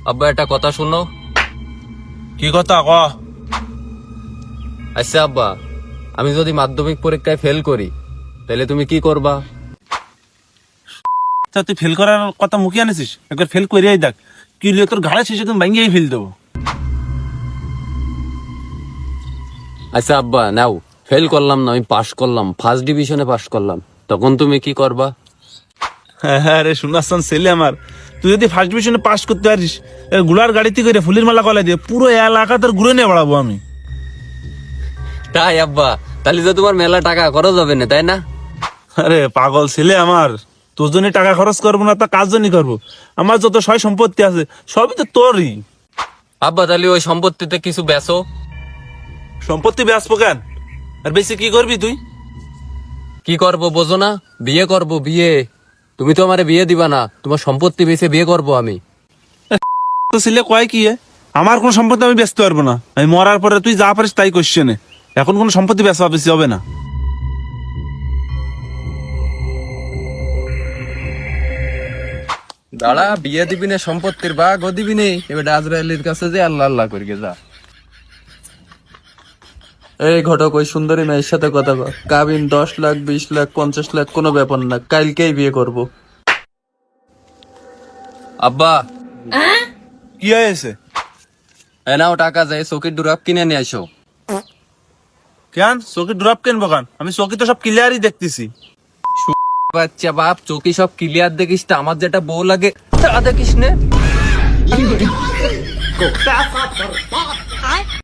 আব্বা একটা কথা শুনো। কি কথা ক? আচ্ছা আব্বা, আমি যদি মাধ্যমিক পরীক্ষায় ফেল করি তাহলে তুমি কি করবা? তা তুই ফেল করার কথা মুখে আনিস? একবার ফেল করিয়াই দেখ, কি হলে তোর ঘাড়ে শেষে তুমি ভাঙ্গিয়েই ফেল দেবো। আচ্ছা আব্বা নাও, ফেল করলাম না, আমি পাশ করলাম, ফার্স্ট ডিভিশনে পাশ করলাম, তখন তুমি কি করবা? হ্যাঁ রে শুনাচ্ছন ছেলে আমার, তুই যদি ফার্স্ট ডিভিশনে পাস করতে পারিস, গুলার গাড়িতে করে ফুলের মালা কলাই দিয়ে পুরো এলাকা তোর ঘুরে নিয়ে বেড়াবো আমি। তাই আব্বা, তাহলে তো তোমার মেলা টাকা খরচ হবে না, তাই না? আরে পাগল ছেলে আমার, তোর জন্য টাকা খরচ করবো না তা কার জন্য করবো? আমার যত সয় সম্পত্তি আছে সবই তো তোরই। আব্বা তাহলে ওই সম্পত্তিতে কিছু বেচো। সম্পত্তি বেচবো কেন? আর বেশি কি করবি তুই? কি করবো বোঝো না? বিয়ে করবো, বিয়ে। তুমি তো আমারে বিয়ে দিবা না, তোমার সম্পত্তি বেচে বিয়ে করবো আমি। তো ছেলে কয় কি আমার কোন সম্পত্তি আমি বেচতে পারবো না, আমি মরার পরে তুই যা পারিস তাই কোশ্চেনে, এখন কোন সম্পত্তি বেচা বেশি হবে না। দাঁড়া, বিয়ে দিবি না, সম্পত্তির ভাগও দিবি নে, এবার আজরাইলের কাছে যে আল্লাহ আল্লাহ করি যা। এই ঘটক, ওই সুন্দরী মেয়ের সাথে কথা কর। কাবিন 10 লাখ 20 লাখ 50 লাখ কোনো ব্যাপার না, কালকেই বিয়ে করব। আব্বা কি হয়েছে? এনাও টাকা যায়, চকির ডুরাপ কিনে নিয়ে আসো। কেন চৌকি ড্রপ কেনবো কেন? আমি চৌকি তো সব ক্লিয়ারই দেখতেছি। বাচ্চা বাপ, চকি সব ক্লিয়ার দেখিস তা, আমার যেটা বউ লাগে তা দেখিস নে।